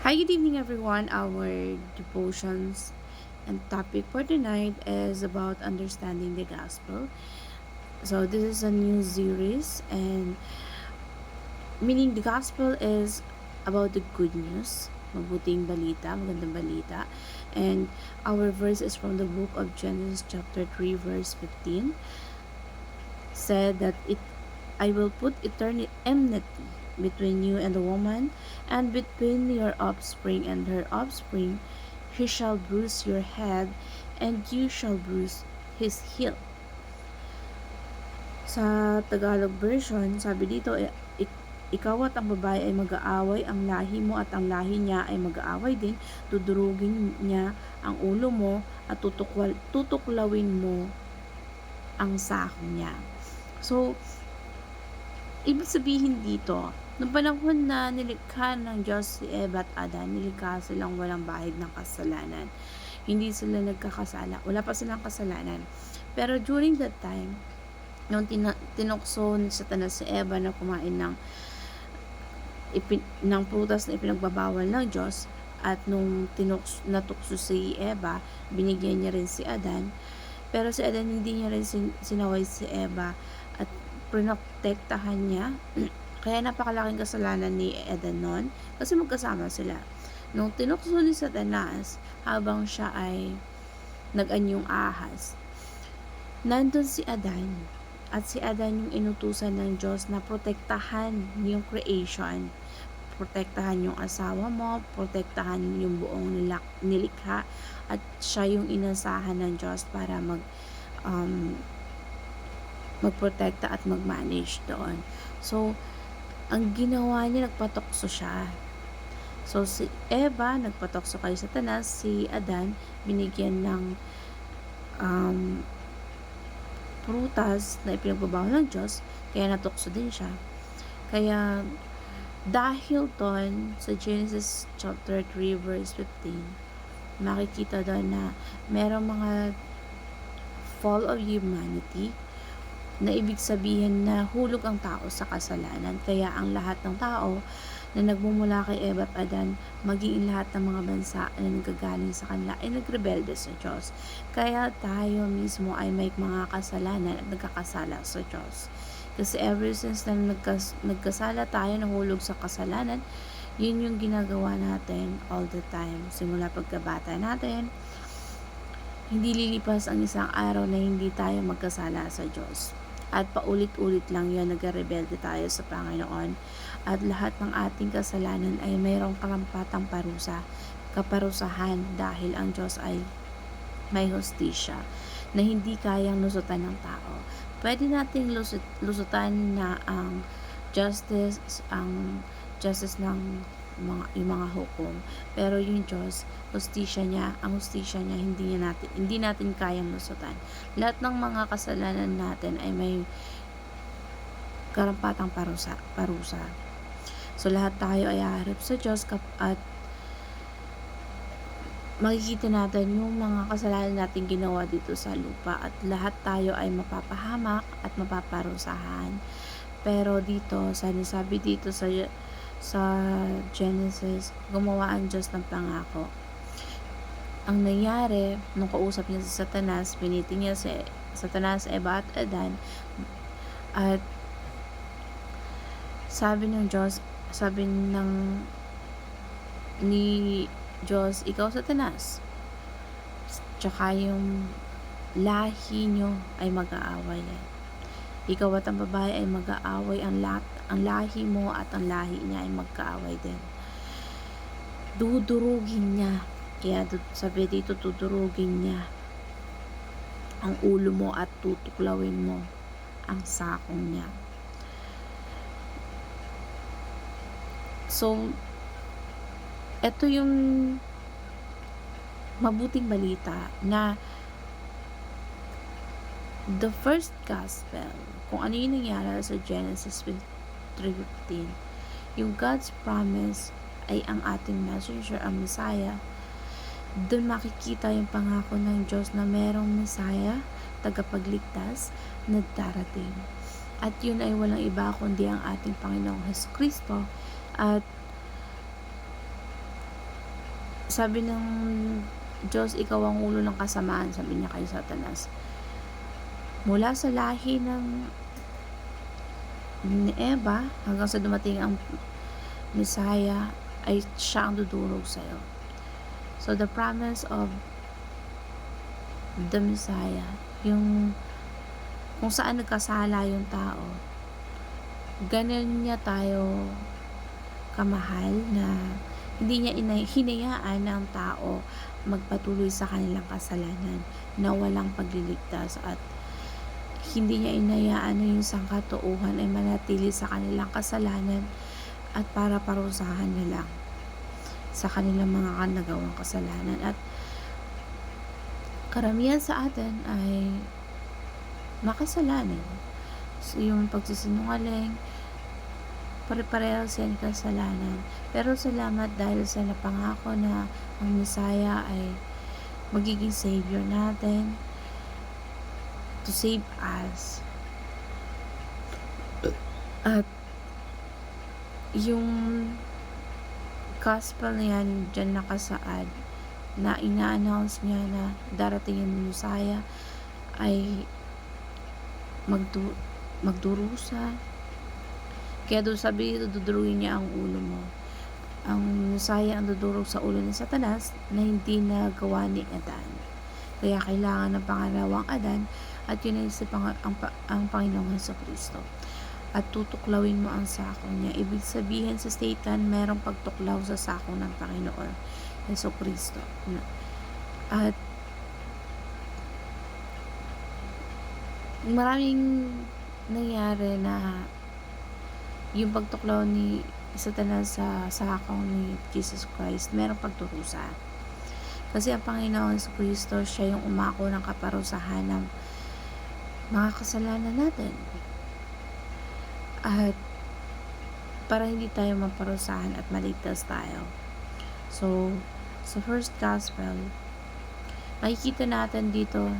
Hi, good evening, everyone. Our devotions and topic for tonight is about understanding the gospel. So, this is a new series, and meaning the gospel is about the good news, mabuting balita, magandang balita. And our verse is from the book of Genesis, chapter 3, verse 15. Said that I will put eternal enmity between you and the woman, and between your offspring and her offspring. He shall bruise your head, and you shall bruise his heel. Sa Tagalog version, sabi dito, ikaw at ang babae ay mag-aaway, ang lahi mo at ang lahi niya ay mag-aaway din, dudurugin niya ang ulo mo at tutuklawin mo ang sako niya. So, ibig sabihin dito, noong panahon na nilikha ng Diyos si Eva at Adan, nilikha silang walang bahid ng kasalanan. Hindi sila nagkakasala. Wala pa silang kasalanan. Pero during that time, nung tinukso ni Satanas si Eva na kumain ng prutas na ipinagbabawal ng Diyos, at nung natukso si Eva, binigyan niya rin si Adan. Pero si Adan hindi niya rin sinaway si Eva at prinotektahan niya. Kaya napakalaking kasalanan ni Adan noon kasi magkasama sila. Nung tinukso ni Satanas habang siya ay nag-anyong ahas, nandun si Adan, at si Adan yung inutusan ng Diyos na protektahan yung creation, protektahan yung asawa mo, protektahan yung buong nilikha, at siya yung inasahan ng Diyos para magprotekta at mag-manage doon. So, ang ginawa niya, nagpatokso siya. So, si Eva, nagpatokso kay Satanas, si Adan, binigyan ng prutas na ipinagbabawal ng Diyos, kaya natukso din siya. Kaya, dahil doon, sa Genesis chapter 3, verse 15, makikita doon na merong mga fall of humanity, na ibig sabihin na hulog ang tao sa kasalanan. Kaya ang lahat ng tao na nagmumula kay Eva at Adan, maging lahat ng mga bansa na nagagaling sa kanila ay nagrebelde sa Diyos. Kaya tayo mismo ay may mga kasalanan at nagkakasala sa Diyos. Kasi ever since na nagkasala tayo, nahulog sa kasalanan, yun yung ginagawa natin all the time. Simula pagkabata natin, hindi lilipas ang isang araw na hindi tayo magkasala sa Diyos. At paulit-ulit lang yun, nagrebelde tayo sa Panginoon. At lahat ng ating kasalanan ay mayroong karampatang kaparusahan, dahil ang Diyos ay may hustisya na hindi kayang lusutan ng tao. Pwede nating lusutan na ang justice ng yung mga hukom. Pero yung Diyos, ang hustisya niya, hindi natin kayang lusutan. Lahat ng mga kasalanan natin ay may karampatang parusa. So, lahat tayo ay haharap sa Diyos at makikita natin yung mga kasalanan natin ginawa dito sa lupa, at lahat tayo ay mapapahamak at mapaparusahan. Pero dito, sabi dito sa Genesis, gumawa ang Diyos ng pangako. Ang nangyari, nung kausap niya si Satanas, piniting niya si Satanas, Eva at Adan, at sabi ni Diyos, ikaw Satanas, tsaka yung lahi nyo ay mag-aaway. Ikaw at ang babae ay mag-aaway, ang lahi mo at ang lahi niya ay magkaaway din. Dudurugin niya. Kaya sabi dito, dudurugin niya ang ulo mo at tutuklawin mo ang sakong niya. So, ito yung mabuting balita na the first gospel, kung ano yung nangyari sa Genesis 3:15, yung God's promise ay ang ating messenger, ang Messiah. Doon makikita yung pangako ng Diyos na merong Messiah, tagapagligtas, na darating. At yun ay walang iba kundi ang ating Panginoong Jesucristo. At Sabi ng Diyos, ikaw ang ulo ng kasamaan, sabi niya kay Satanas. Mula sa lahi ni Eva hanggang sa dumating ang Messiah ay siya ang dudurog sa'yo. So the promise of the Messiah, yung kung saan nagkasala yung tao, ganun niya tayo kamahal na hindi niya hinayaan ng tao magpatuloy sa kanilang kasalanan na walang pagliligtas, at hindi niya inayaan na yung sangkatauhan ay manatili sa kanilang kasalanan at para parusahan na lang sa kanilang mga nagawang kasalanan. At karamihan sa atin ay makasalanan. So, yung pagsisinungaling, pare-parehas yan kasalanan. Pero salamat dahil sa napangako na ang Messiah ay magiging Savior natin to save us. At yung gospel na yan, dyan nakasaad na ina-announce niya na darating yung Messiah ay magdurusa. Kaya doon sabi, dudurugin niya ang ulo mo. Ang Messiah ang dudurog sa ulo ni Satanas na hindi nagawa ni Adan. Kaya kailangan ng pangalawang Adan, at yun ay ang Panginoong Jesucristo. At tutuklawin mo ang sako niya. Ibig sabihin sa Satan, mayroong pagtuklaw sa sako ng Panginoon Jesucristo. At maraming nangyari na yung pagtuklaw ni Satanas sa sakaw ni Jesus Christ, merong pagturusa. Kasi ang Panginoon Jesucristo, siya yung umako ng kaparusahan ng mga kasalanan natin. At para hindi tayo maparusahan at maligtas tayo. So, sa first gospel, makikita natin dito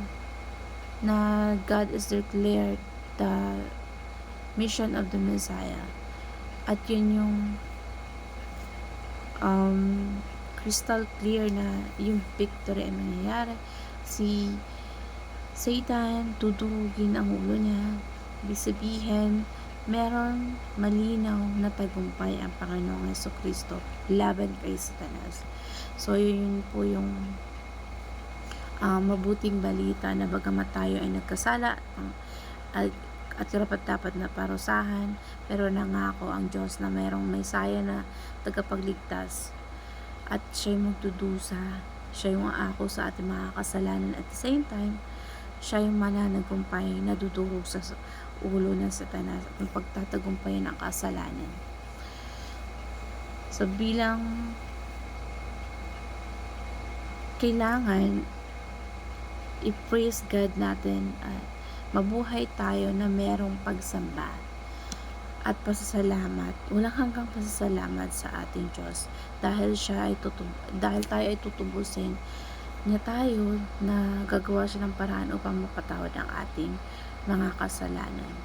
na God is declared the mission of the Messiah. At yun yung crystal clear na yung victory ay mangyayari. Si Satan, tudurugin ang ulo niya. Ibig sabihin, meron malinaw na tagumpay ang Panginoong Jesucristo laban kay Satanas. So, yun po yung mabuting balita na bagamat tayo ay nagkasala at karapat-dapat na parusahan, pero nangako ang Diyos na mayroong Messiah na tagapagligtas at siya yung magdudusa, siya yung aako sa ating mga kasalanan. At the same time, siya yung mananagumpay na dudurog sa ulo ng Satanas at yung pagtatagumpay ng kasalanan. So bilang kailangan i-praise God natin at mabuhay tayo na merong pagsamba at pasasalamat, walang hanggang pasasalamat sa ating Diyos dahil dahil tayo ay tutubusin niya tayo na gagawa siya ng paraan upang mapatawad ang ating mga kasalanan.